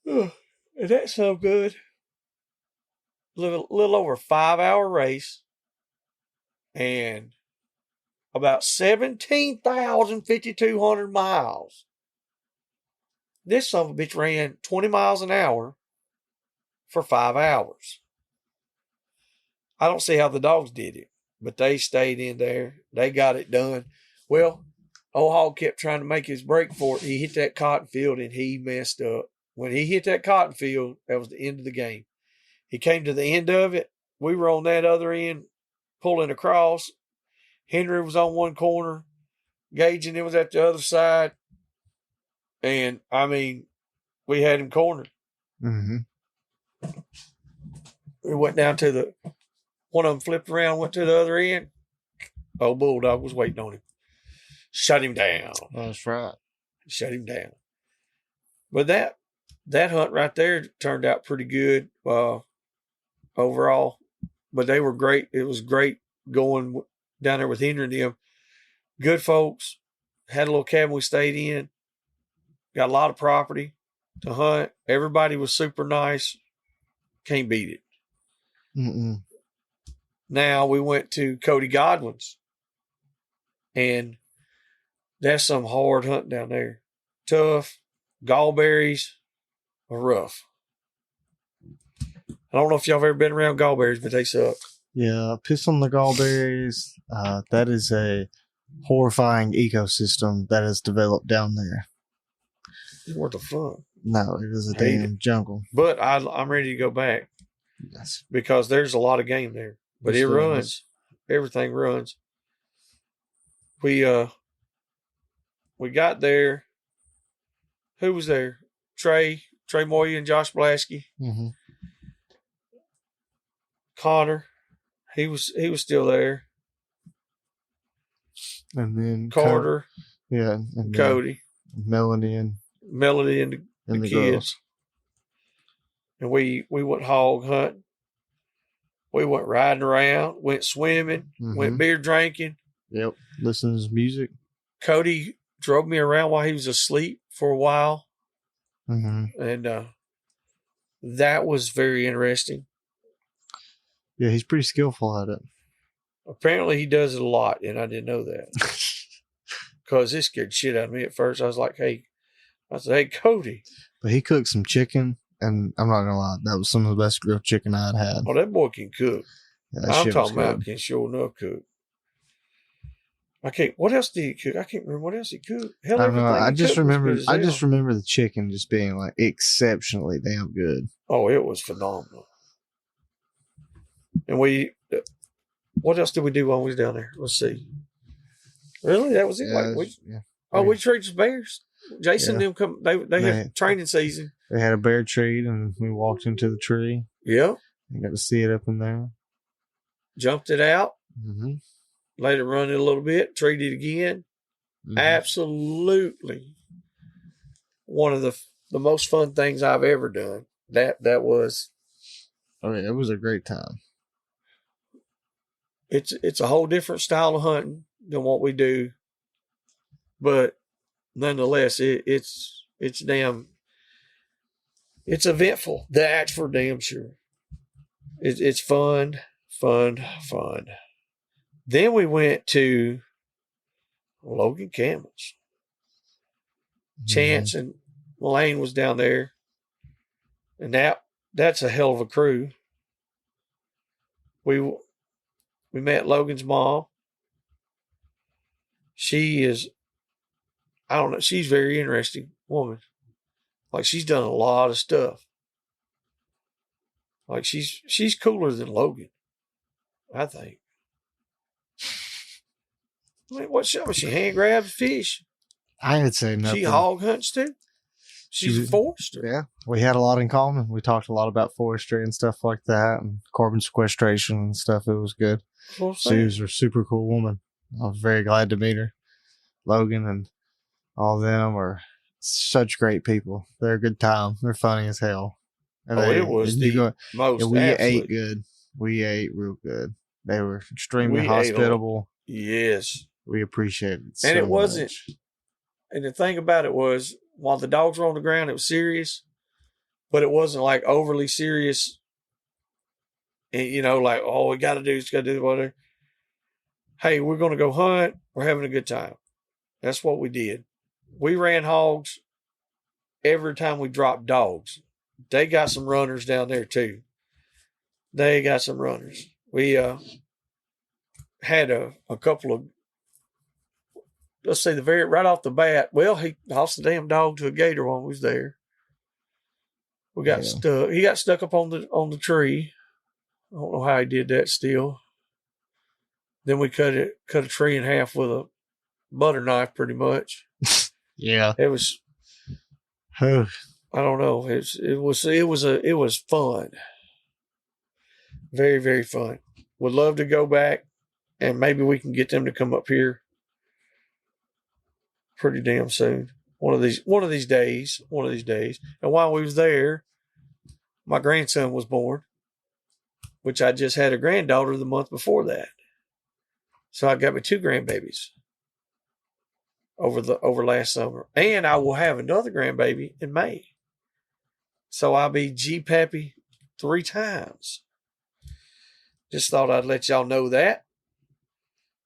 S1: And that's so good. Little over a 5-hour race. And about 17,500 miles. This son of a bitch ran 20 miles an hour for 5 hours. I don't see how the dogs did it, but they stayed in there. They got it done. Well, old hog kept trying to make his break for it. He hit that cotton field and he messed up. When he hit that cotton field, that was the end of the game. He came to the end of it. We were on that other end, pulling across. Henry was on one corner. Gauging it was at the other side. And, I mean, we had him cornered.
S2: Mm-hmm.
S1: We went down to one of them flipped around, went to the other end. Old Bulldog was waiting on him. Shut him down.
S2: That's right.
S1: Shut him down. But that hunt right there turned out pretty good. overall, but they were great. It was great going down there with Henry and them. Good folks. Had a little cabin we stayed in. Got a lot of property to hunt. Everybody was super nice. Can't beat it.
S2: Mm-mm.
S1: Now we went to Cody Godwin's, and that's some hard hunting down there. Tough. Gallberries are rough. I don't know if y'all have ever been around gallberries, but they suck.
S2: Yeah, piss on the gallberries. That is a horrifying ecosystem that has developed down there.
S1: It's worth the fun.
S2: No, it is a
S1: Hate
S2: damn jungle.
S1: But I'm ready to go back
S2: Yes.
S1: because there's a lot of game there. But it runs. Everything runs. We got there. Who was there? Trey Moya and Josh Blasky.
S2: Mm-hmm.
S1: Connor. He was still there.
S2: And then
S1: Carter.
S2: Yeah. And
S1: Cody.
S2: Melanie and
S1: the kids.
S2: girls.
S1: And we went hog hunting. We went riding around, went swimming, went beer drinking.
S2: Yep. Listening to music.
S1: Cody drove me around while he was asleep for a while.
S2: Mm-hmm.
S1: And that was very interesting.
S2: Yeah, he's pretty skillful at it.
S1: Apparently he does it a lot, and I didn't know that. Because it scared shit out of me at first. I said, hey, Cody.
S2: But he cooked some chicken, and I'm not going to lie, that was some of the best grilled chicken I'd had.
S1: Oh, that boy can cook.
S2: Yeah,
S1: I'm talking about can sure enough cook. What else did he cook? I can't remember what else he cooked. Hell,
S2: I don't know. I just remember
S1: the
S2: chicken just being like exceptionally damn good.
S1: Oh, it was phenomenal. And what else did we do while we was down there? Let's see. Really? That was it? We treated some bears. Jason and them come. They had training season.
S2: They had a bear treat, and we walked into the tree.
S1: Yeah.
S2: You got to see it up in there.
S1: Jumped it out.
S2: Mm-hmm.
S1: Let it run it a little bit. Treated it again. Mm-hmm. Absolutely. One of the most fun things I've ever done. That was.
S2: Oh yeah, it was a great time.
S1: It's a whole different style of hunting than what we do, but nonetheless, it's eventful. That's for damn sure. It's fun. Then we went to Logan Campbell's. Chance and Lane was down there, and that's a hell of a crew. We met Logan's mom. She is, I don't know, she's a very interesting woman. Like, she's done a lot of stuff. Like, she's cooler than Logan, I think. I mean, what she hand grabs fish?
S2: I would say nothing.
S1: She hog hunts too. She's a forester.
S2: Yeah, we had a lot in common. We talked a lot about forestry and stuff like that, and carbon sequestration and stuff. It was good. She was a super cool woman. I was very glad to meet her. Logan and all of them are such great people. They're a good time. They're funny as hell. And
S1: it was most.
S2: We ate good. We ate real good. They were extremely hospitable.
S1: Yes,
S2: we appreciated it.
S1: And it wasn't. And the thing about it was, while the dogs were on the ground, it was serious, but it wasn't like overly serious. And, like, oh, we got to do whatever. Hey, we're going to go hunt. We're having a good time. That's what we did. We ran hogs every time we dropped dogs. They got some runners down there too. They got some runners. We had a couple of, let's say right off the bat, well, he lost the damn dog to a gator while we was there. We got stuck. He got stuck up on the tree. I don't know how he did that still. Then we cut a tree in half with a butter knife pretty much.
S2: Yeah.
S1: It was I don't know. It was fun. Very, very fun. Would love to go back, and maybe we can get them to come up here pretty damn soon. One of these days. And while we was there, my grandson was born. which I just had a granddaughter the month before that. So I got me 2 grandbabies over last summer. And I will have another grandbaby in May. So I'll be G-Pappy 3 times. Just thought I'd let y'all know that.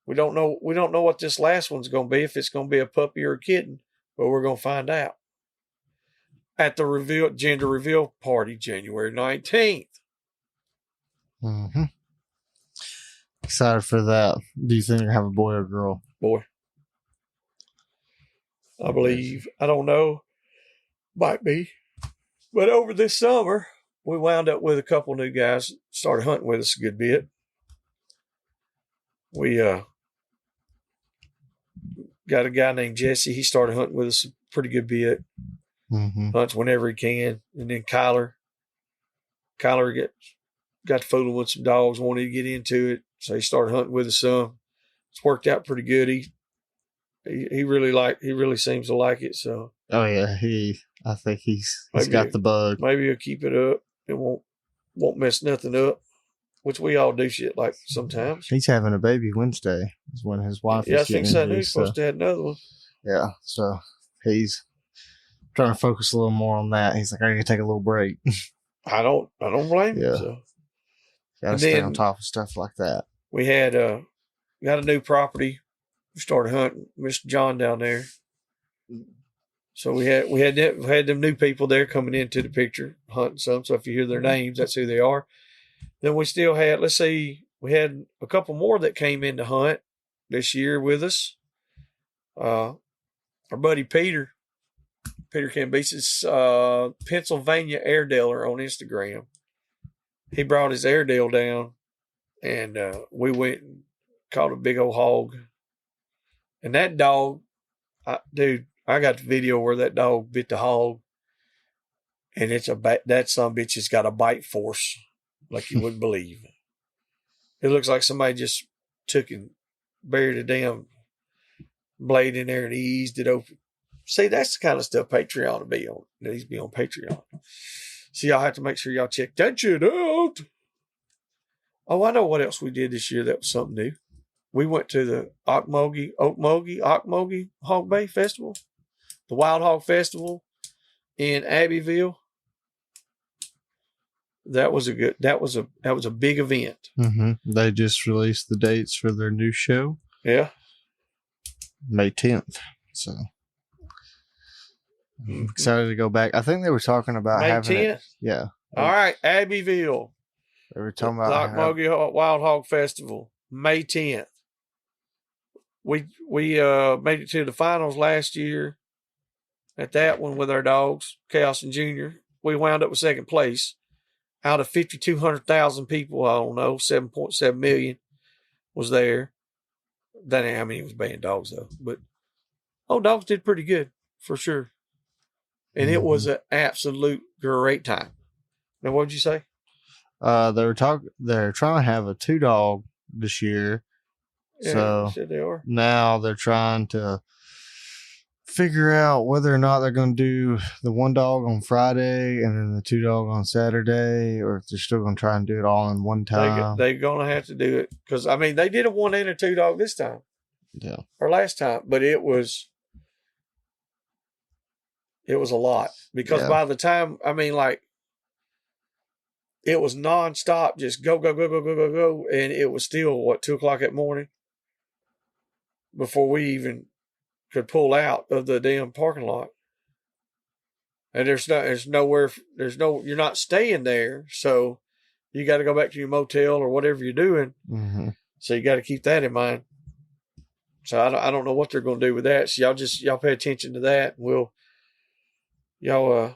S1: We don't know what this last one's going to be, if it's going to be a puppy or a kitten, but we're going to find out at the gender reveal party, January 19th.
S2: Mm-hmm. Excited for that. Do you think you're going to have a boy or a girl?
S1: Boy. I believe. I don't know. Might be. But over this summer, we wound up with a couple new guys, started hunting with us a good bit. We got a guy named Jesse. He started hunting with us a pretty good bit.
S2: Mm-hmm.
S1: Hunts whenever he can. And then Kyler got fooling with some dogs, wanted to get into it. So he started hunting with us some. It's worked out pretty good. He really seems to like it. So
S2: oh yeah, I think he's got the bug.
S1: Maybe he'll keep it up. It won't mess nothing up. Which we all do shit like sometimes.
S2: He's having a baby Wednesday. Is when his wife is
S1: I think so. He's supposed to have another one.
S2: Yeah, so he's trying to focus a little more on that. He's like, I gotta take a little break.
S1: I don't blame him. So.
S2: Gotta stay on top of stuff like that.
S1: We had got a new property. We started hunting Mr. John down there. So we had them new people there coming into the picture hunting some. So if you hear their names, that's who they are. Then we still had, we had a couple more that came in to hunt this year with us. Our buddy Peter Cambyses, Pennsylvania Airedale on Instagram. He brought his Airedale down, and we went and caught a big old hog. And that dog, I got the video where that dog bit the hog, and that son of a bitch has got a bite force like you wouldn't believe. It looks like somebody just took and buried a damn blade in there and eased it open. See, that's the kind of stuff Patreon will be on. It needs to be on Patreon. So y'all have to make sure y'all check that shit out. Oh, I know what else we did this year that was something new. We went to the Ocmulgee Hog Bay Festival, the Wild Hog Festival in Abbeville. That was a big event.
S2: Mm-hmm. They just released the dates for their new show.
S1: Yeah,
S2: May 10th. So I'm excited to go back. I think they were talking about
S1: May
S2: having
S1: 10th?
S2: it. Yeah.
S1: All right, Abbeville.
S2: They were talking about
S1: the Ocmulgee Wild Hog Festival, May 10th. We made it to the finals last year at that one with our dogs, Chaos and Junior. We wound up with second place. Out of 5,200,000 people, I don't know, 7.7 million was there. That ain't how many was banned dogs, though. But, dogs did pretty good, for sure. And it was an absolute great time. Now, what did you say?
S2: They're trying to have a 2-dog this year.
S1: Yeah,
S2: so
S1: said they are.
S2: Now they're trying to figure out whether or not they're going to do the 1-dog on Friday and then the 2-dog on Saturday, or if they're still going to try and do it all in one time.
S1: They're going to have to do it because, they did a 1 and a 2-dog this time.
S2: Yeah. Or
S1: last time, but it was a lot because by the time, it was nonstop, just go, go, go, go, go, go, go. And it was still, 2:00 that morning before we even could pull out of the damn parking lot. And you're not staying there. So you got to go back to your motel or whatever you're doing.
S2: Mm-hmm.
S1: So you got to keep that in mind. So I don't know what they're going to do with that. So y'all pay attention to that. Y'all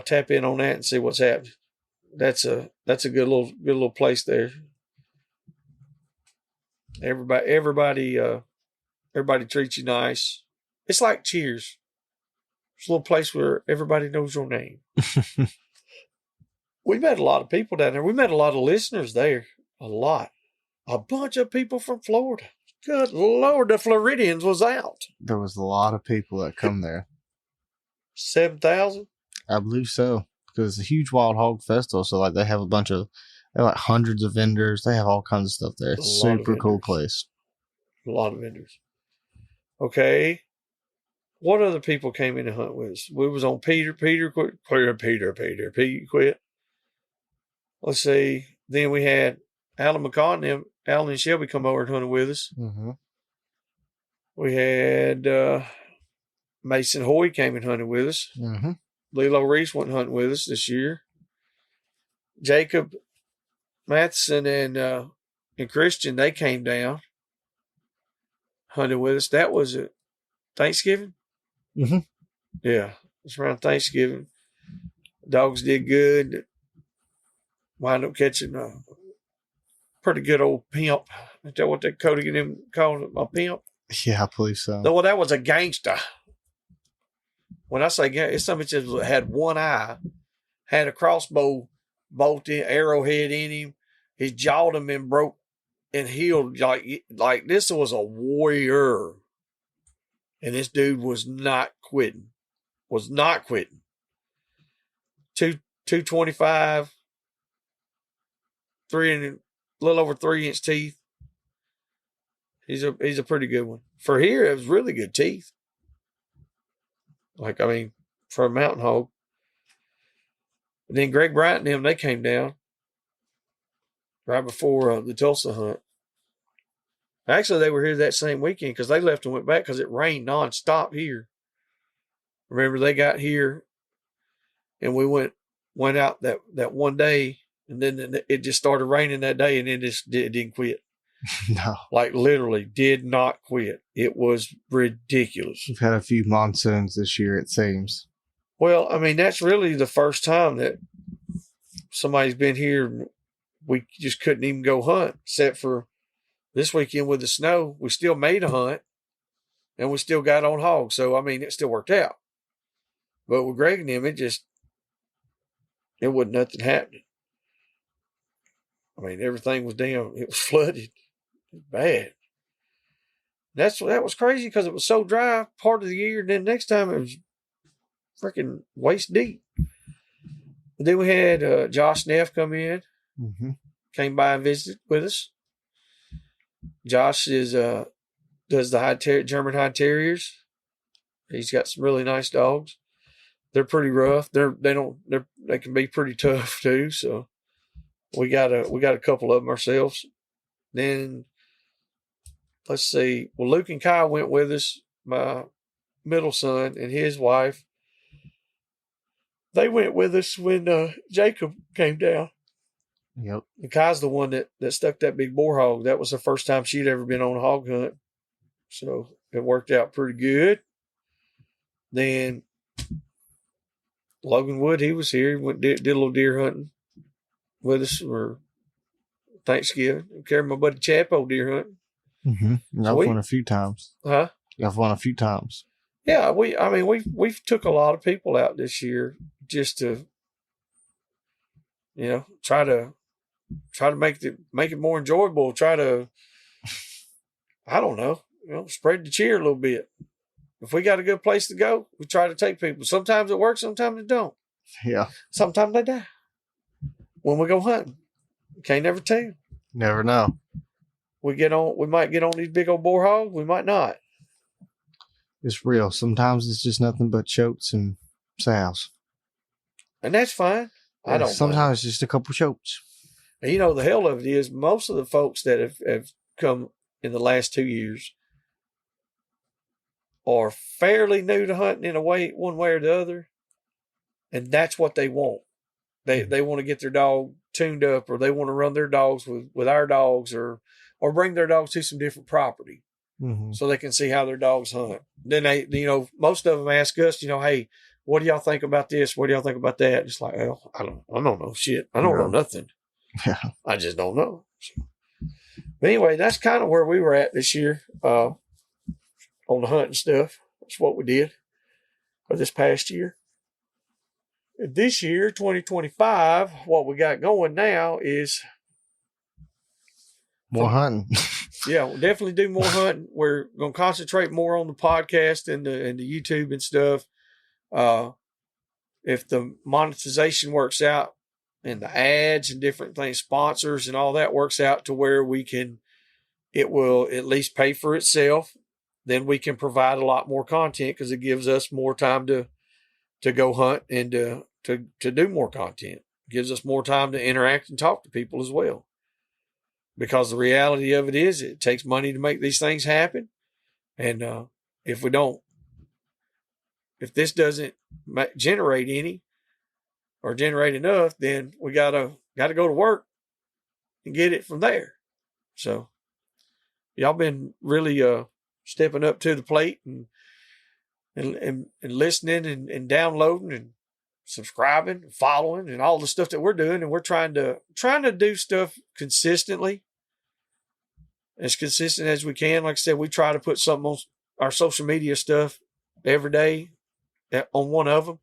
S1: tap in on that and see what's happening. That's a good little place there. Everybody treats you nice. It's like Cheers. It's a little place where everybody knows your name. We met a lot of people down there. We met a lot of listeners there. A lot. A bunch of people from Florida. Good Lord, the Floridians was out.
S2: There was a lot of people that come there.
S1: 7,000?
S2: I believe so. because it's a huge wild hog festival. So like they have like hundreds of vendors. They have all kinds of stuff there. It's a super cool place.
S1: A lot of vendors. Okay. What other people came in to hunt with us? We was on Peter quit. Pete quit. Let's see. Then we had Alan McCall Alan and Shelby come over and hunted with us.
S2: Mm-hmm.
S1: We had Mason Hoy came and hunted with us.
S2: Mm-hmm.
S1: Lilo Reese went hunting with us this year. Jacob Matheson and Christian, they came down, hunted with us. That was at Thanksgiving?
S2: Mm-hmm.
S1: Yeah, it's around Thanksgiving. Dogs did good. Wound up catching a pretty good old pimp. Is that what they called it? A pimp?
S2: Yeah, I believe so.
S1: No, well, that was a gangster. When I say gangster, it's somebody that had one eye, had a crossbow bolt in, arrowhead in him. His jaw had been broke and healed. Like this was a warrior. And this dude was not quitting. 225, a little over 3-inch teeth. He's a pretty good one. For here, it was really good teeth. For a mountain hog. And then Greg Bryant and them, they came down right before the Tulsa hunt. Actually, they were here that same weekend because they left and went back because it rained nonstop here. Remember, they got here and we went out that one day, and then it just started raining that day, and then it didn't quit.
S2: No.
S1: Like literally did not quit. It was ridiculous.
S2: We've had a few monsoons this year, it seems.
S1: Well, that's really the first time that somebody's been here. We just couldn't even go hunt, except for this weekend with the snow. We still made a hunt, and we still got on hogs. So, it still worked out. But with Greg and them, it wasn't nothing happening. Everything was down. It was flooded. Bad. That was crazy because it was so dry part of the year, and then next time it was freaking waist deep. But then we had Josh Neff come in, came by and visited with us. Josh does the German High Terriers. He's got some really nice dogs. They're pretty rough. They can be pretty tough too. So we got a couple of them ourselves. Then let's see. Well, Luke and Kyle went with us. My middle son and his wife. They went with us when Jacob came down.
S2: Yep.
S1: And Kyle's the one that stuck that big boar hog. That was the first time she'd ever been on a hog hunt. So it worked out pretty good. Then Logan Wood, he was here. He did a little deer hunting with us for Thanksgiving. Carried my buddy Chapo deer hunting.
S2: Mm-hmm. I've won a few times.
S1: Huh?
S2: I've won a few times.
S1: Yeah, we've took a lot of people out this year just to, try to make it more enjoyable. Try to, I don't know, spread the cheer a little bit. If we got a good place to go, we try to take people. Sometimes it works, sometimes it don't.
S2: Yeah.
S1: Sometimes they die when we go hunting. You can't never tell.
S2: Never know.
S1: We might get on these big old boar hogs. We might not.
S2: It's real. Sometimes it's just nothing but chokes and sows.
S1: And that's fine. I don't
S2: Sometimes it's just a couple chokes.
S1: And the hell of it is most of the folks that have come in the last 2 years are fairly new to hunting in a way, one way or the other. And that's what they want. They want to get their dog tuned up, or they want to run their dogs with our dogs, or bring their dogs to some different property so they can see how their dogs hunt. Then they, most of them ask us, hey, what do y'all think about this? What do y'all think about that? It's like, well, I don't know shit. I don't know nothing.
S2: Yeah.
S1: I just don't know. So, but anyway, that's kind of where we were at this year on the hunting stuff. That's what we did for this past year. And this year, 2025, what we got going now is
S2: more hunting.
S1: Yeah, we'll definitely do more hunting. We're going to concentrate more on the podcast and the YouTube and stuff. if the monetization works out and the ads and different things, sponsors and all that works out to where it will at least pay for itself, then we can provide a lot more content because it gives us more time to go hunt and to do more content. It gives us more time to interact and talk to people as well. Because the reality of it is it takes money to make these things happen. And if this doesn't generate any or generate enough, then we gotta go to work and get it from there. So y'all been really stepping up to the plate and listening and downloading and subscribing and following and all the stuff that we're doing. And we're trying to do stuff consistently, as consistent as we can. Like I said, we try to put something on our social media stuff every day on one of them.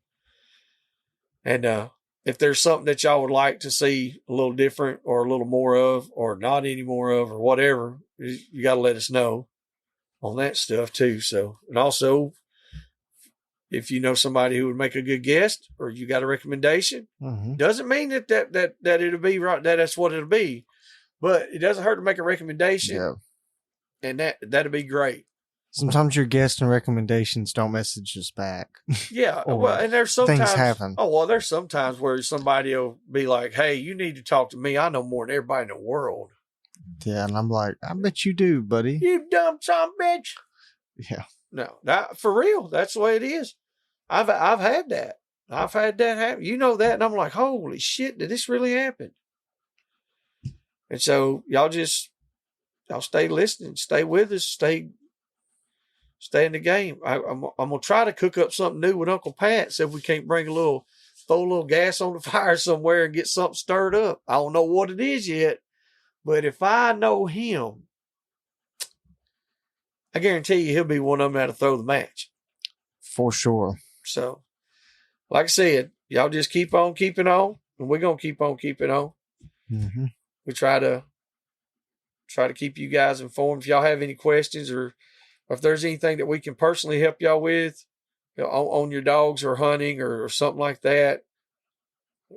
S1: And if there's something that y'all would like to see a little different or a little more of, or not any more of, or whatever, you got to let us know on that stuff too. So, and also, if you know somebody who would make a good guest, or you got a recommendation, doesn't mean that it'll be right. That's what it'll be, but it doesn't hurt to make a recommendation.
S2: Yeah.
S1: And that'd be great.
S2: Sometimes your guests and recommendations don't message us back.
S1: Yeah. Well, and there's sometimes
S2: things happen.
S1: Oh, well, there's sometimes where somebody will be like, "Hey, you need to talk to me. I know more than everybody in the world."
S2: Yeah. And I'm like, I bet you do, buddy.
S1: You dumb son of a bitch.
S2: Yeah.
S1: No, for real. That's the way it is. I've had that. I've had that happen. You know that. And I'm like, holy shit, did this really happen? And so y'all stay listening, stay with us, stay in the game. I'm going to try to cook up something new with Uncle Pat. See if we can't throw a little gas on the fire somewhere and get something stirred up. I don't know what it is yet, but if I know him, I guarantee you he'll be one of them that'll throw the match.
S2: For sure.
S1: So, like I said, y'all just keep on keeping on, and we're going to keep on keeping on.
S2: Mm-hmm.
S1: We try to keep you guys informed. If y'all have any questions, or if there's anything that we can personally help y'all with, on your dogs or hunting or something like that,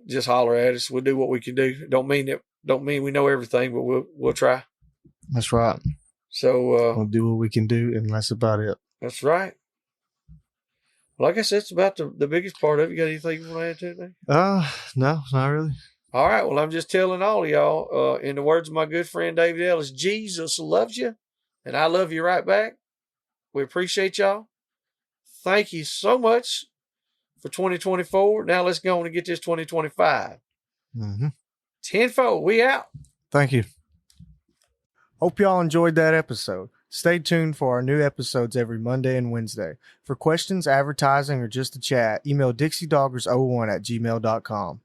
S1: just holler at us. We'll do what we can do. Don't mean we know everything, but we'll try.
S2: That's right.
S1: So
S2: we'll do what we can do, and that's about it.
S1: That's right. Like I said, it's about the biggest part of it. You got anything you want to add to it?
S2: No, not really.
S1: All right. Well, I'm just telling all of y'all, in the words of my good friend David Ellis, Jesus loves you, and I love you right back. We appreciate y'all. Thank you so much for 2024. Now let's go on and get this 2025. Tenfold. We out.
S2: Thank you. Hope y'all enjoyed that episode. Stay tuned for our new episodes every Monday and Wednesday. For questions, advertising, or just to chat, email DixieDoggers01@gmail.com.